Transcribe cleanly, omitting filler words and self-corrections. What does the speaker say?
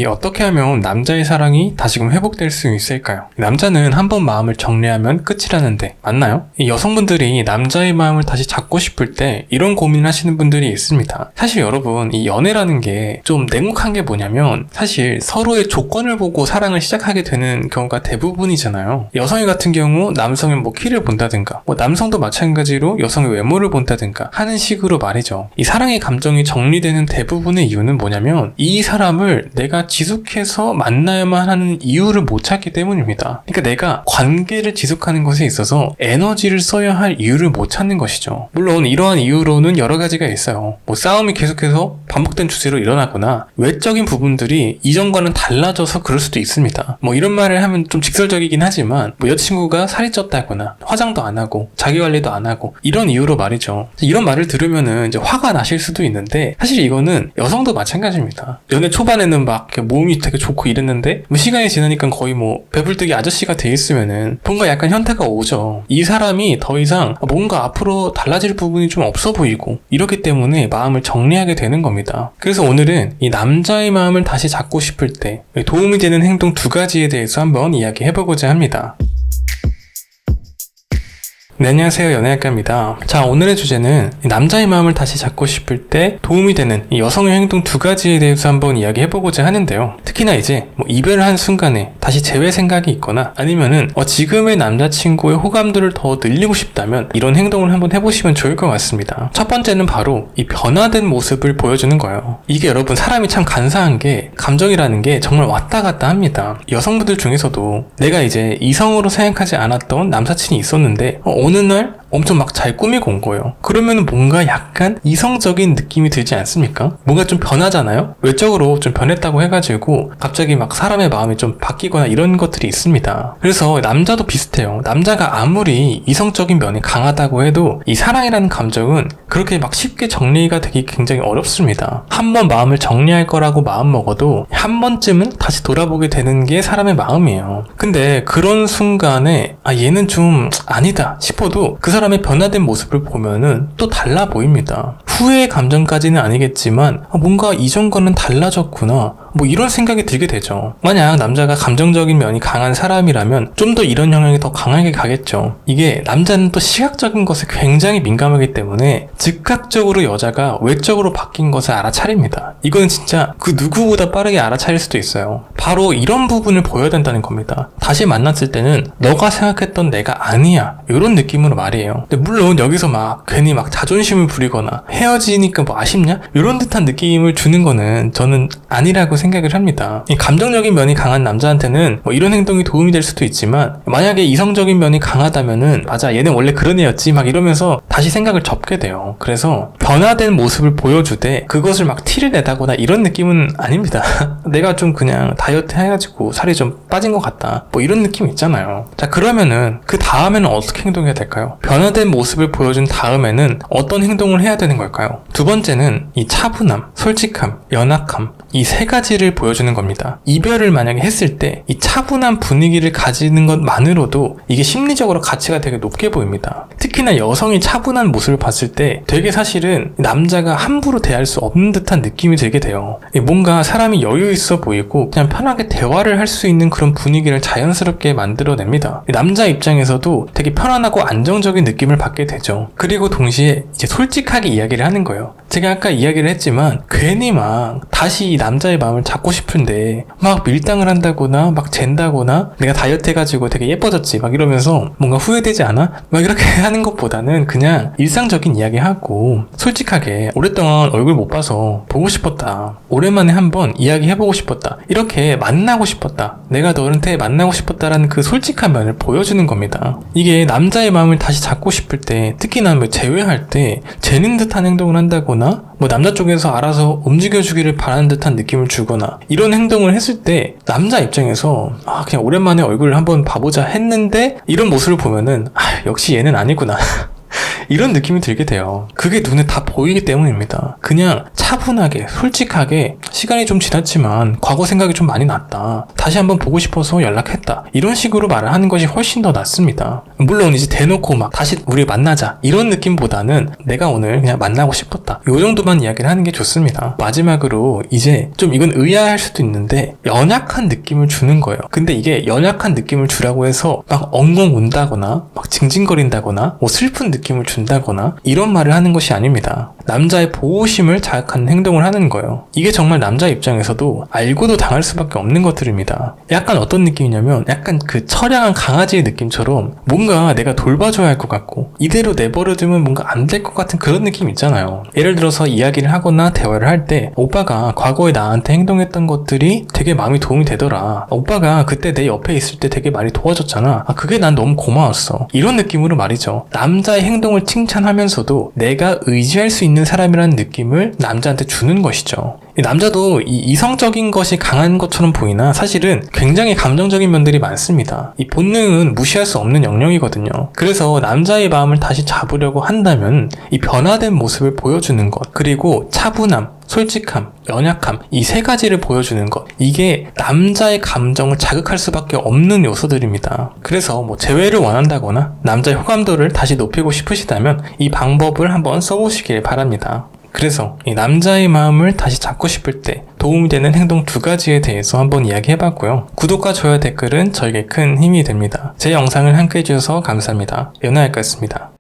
어떻게 하면 남자의 사랑이 다시금 회복될 수 있을까요? 남자는 한번 마음을 정리하면 끝이라는데 맞나요? 여성분들이 남자의 마음을 다시 잡고 싶을 때 이런 고민을 하시는 분들이 있습니다. 사실 여러분, 이 연애라는 게 좀 냉혹한 게 뭐냐면 사실 서로의 조건을 보고 사랑을 시작하게 되는 경우가 대부분이잖아요. 여성이 같은 경우 남성의 키를 본다든가 남성도 마찬가지로 여성의 외모를 본다든가 하는 식으로 말이죠. 이 사랑의 감정이 정리되는 대부분의 이유는 뭐냐면 이 사람을 내가 지속해서 만나야만 하는 이유를 못 찾기 때문입니다. 그러니까 내가 관계를 지속하는 것에 있어서 에너지를 써야 할 이유를 못 찾는 것이죠. 물론 이러한 이유로는 여러 가지가 있어요. 싸움이 계속해서 반복된 추세로 일어나거나 외적인 부분들이 이전과는 달라져서 그럴 수도 있습니다. 이런 말을 하면 좀 직설적이긴 하지만 여자친구가 살이 쪘다거나 화장도 안 하고 자기관리도 안 하고 이런 이유로 말이죠. 이런 말을 들으면은 이제 화가 나실 수도 있는데 사실 이거는 여성도 마찬가지입니다. 연애 초반에는 막 몸이 되게 좋고 이랬는데 시간이 지나니까 거의 배불뚝이 아저씨가 돼 있으면은 뭔가 약간 현타가 오죠. 이 사람이 더 이상 뭔가 앞으로 달라질 부분이 좀 없어 보이고 이렇기 때문에 마음을 정리하게 되는 겁니다. 그래서 오늘은 이 남자의 마음을 다시 잡고 싶을 때 도움이 되는 행동 2가지에 대해서 한번 이야기해보고자 합니다. 네, 안녕하세요. 연애학과입니다. 자, 오늘의 주제는 남자의 마음을 다시 잡고 싶을 때 도움이 되는 이 여성의 행동 2가지에 대해서 한번 이야기해보고자 하는데요. 특히나 이제 이별을 한 순간에 다시 재회 생각이 있거나 아니면은 지금의 남자친구의 호감도를 더 늘리고 싶다면 이런 행동을 한번 해보시면 좋을 것 같습니다. 첫 번째는 바로 이 변화된 모습을 보여주는 거예요. 이게 여러분, 사람이 참 간사한 게 감정이라는 게 정말 왔다 갔다 합니다. 여성분들 중에서도 내가 이제 이성으로 생각하지 않았던 남사친이 있었는데 어느 날 엄청 막 잘 꾸미고 온 거예요. 그러면 뭔가 약간 이성적인 느낌이 들지 않습니까? 뭔가 좀 변하잖아요? 외적으로 좀 변했다고 해가지고 갑자기 막 사람의 마음이 좀 바뀌거나 이런 것들이 있습니다. 그래서 남자도 비슷해요. 남자가 아무리 이성적인 면이 강하다고 해도 이 사랑이라는 감정은 그렇게 막 쉽게 정리가 되기 굉장히 어렵습니다. 한번 마음을 정리할 거라고 마음 먹어도 한 번쯤은 다시 돌아보게 되는 게 사람의 마음이에요. 근데 그런 순간에 얘는 좀 아니다 싶어도 그 사람의 변화된 모습을 보면은 또 달라 보입니다. 후회의 감정까지는 아니겠지만 뭔가 이전과는 달라졌구나 이런 생각이 들게 되죠. 만약 남자가 감정적인 면이 강한 사람이라면 좀 더 이런 영향이 더 강하게 가겠죠. 이게 남자는 또 시각적인 것에 굉장히 민감하기 때문에 즉각적으로 여자가 외적으로 바뀐 것을 알아차립니다. 이건 진짜 그 누구보다 빠르게 알아차릴 수도 있어요. 바로 이런 부분을 보여야 된다는 겁니다. 다시 만났을 때는 너가 생각했던 내가 아니야, 이런 느낌으로 말이에요. 근데 물론 여기서 막 괜히 막 자존심을 부리거나 헤어지니까 아쉽냐? 이런 듯한 느낌을 주는 거는 저는 아니라고 생각을 합니다. 이 감정적인 면이 강한 남자한테는 이런 행동이 도움이 될 수도 있지만 만약에 이성적인 면이 강하다면은 맞아, 얘는 원래 그런 애였지 막 이러면서 다시 생각을 접게 돼요. 그래서 변화된 모습을 보여주되 그것을 막 티를 내다거나 이런 느낌은 아닙니다. 내가 좀 그냥 다이어트 해가지고 살이 좀 빠진 것 같다, 이런 느낌 있잖아요. 자, 그러면은 그 다음에는 어떻게 행동해야 될까요? 변화된 모습을 보여준 다음에는 어떤 행동을 해야 되는 걸까요? 2번째는 이 차분함, 솔직함, 연약함, 이 3가지를 보여주는 겁니다. 이별을 만약에 했을 때 이 차분한 분위기를 가지는 것만으로도 이게 심리적으로 가치가 되게 높게 보입니다. 특히나 여성이 차분한 모습을 봤을 때 되게 사실은 남자가 함부로 대할 수 없는 듯한 느낌이 들게 돼요. 뭔가 사람이 여유 있어 보이고 그냥 편하게 대화를 할 수 있는 그런 분위기를 자연스럽게 만들어냅니다. 남자 입장에서도 되게 편안하고 안정적인 느낌을 받게 되죠. 그리고 동시에 이제 솔직하게 이야기를 하는 거예요. 제가 아까 이야기를 했지만 괜히 막 다시 이 남자의 마음을 잡고 싶은데 막 밀당을 한다거나 막 잰다거나 내가 다이어트 해가지고 되게 예뻐졌지 막 이러면서 뭔가 후회되지 않아? 막 이렇게 하는 것보다는 그냥 일상적인 이야기하고 솔직하게 오랫동안 얼굴 못 봐서 보고 싶었다, 오랜만에 한번 이야기해보고 싶었다, 이렇게 만나고 싶었다, 내가 너한테 만나고 싶었다라는 그 솔직한 면을 보여주는 겁니다. 이게 남자의 마음을 다시 잡고 싶을 때, 특히나 재회할 때 재는 듯한 행동을 한다거나 남자 쪽에서 알아서 움직여주기를 바라는 듯한 느낌을 주거나 이런 행동을 했을 때 남자 입장에서 그냥 오랜만에 얼굴을 한번 봐보자 했는데 이런 모습을 보면은 역시 얘는 아니구나 이런 느낌이 들게 돼요. 그게 눈에 다 보이기 때문입니다. 그냥 차분하게 솔직하게 시간이 좀 지났지만 과거 생각이 좀 많이 났다, 다시 한번 보고 싶어서 연락했다, 이런 식으로 말을 하는 것이 훨씬 더 낫습니다. 물론 이제 대놓고 막 다시 우리 만나자 이런 느낌보다는 내가 오늘 그냥 만나고 싶었다, 요 정도만 이야기를 하는 게 좋습니다. 마지막으로 이제 좀 이건 의아할 수도 있는데 연약한 느낌을 주는 거예요. 근데 이게 연약한 느낌을 주라고 해서 막 엉엉 운다거나 막 징징거린다거나 뭐 슬픈 느낌을 준다거나 이런 말을 하는 것이 아닙니다. 남자의 보호심을 자극하는 행동을 하는 거예요. 이게 정말 남자 입장에서도 알고도 당할 수밖에 없는 것들입니다. 약간 어떤 느낌이냐면 약간 그 처량한 강아지의 느낌처럼 뭔가 내가 돌봐줘야 할 것 같고 이대로 내버려두면 뭔가 안 될 것 같은 그런 느낌 있잖아요. 예를 들어서 이야기를 하거나 대화를 할 때 오빠가 과거에 나한테 행동했던 것들이 되게 마음이 도움이 되더라, 오빠가 그때 내 옆에 있을 때 되게 많이 도와줬잖아, 그게 난 너무 고마웠어, 이런 느낌으로 말이죠. 남자의 행동을 칭찬하면서도 내가 의지할 수 있는 사람이라는 느낌을 남자한테 주는 것이죠. 남자도 이 이성적인 것이 강한 것처럼 보이나 사실은 굉장히 감정적인 면들이 많습니다. 이 본능은 무시할 수 없는 영역이거든요. 그래서 남자의 마음을 다시 잡으려고 한다면 이 변화된 모습을 보여주는 것, 그리고 차분함, 솔직함, 연약함, 이 세 가지를 보여주는 것, 이게 남자의 감정을 자극할 수밖에 없는 요소들입니다. 그래서 뭐 재회를 원한다거나 남자의 호감도를 다시 높이고 싶으시다면 이 방법을 한번 써보시길 바랍니다. 그래서 이 남자의 마음을 다시 잡고 싶을 때 도움이 되는 행동 2가지에 대해서 한번 이야기해봤고요. 구독과 좋아요, 댓글은 저에게 큰 힘이 됩니다. 제 영상을 함께 해주셔서 감사합니다. 연아였습니다.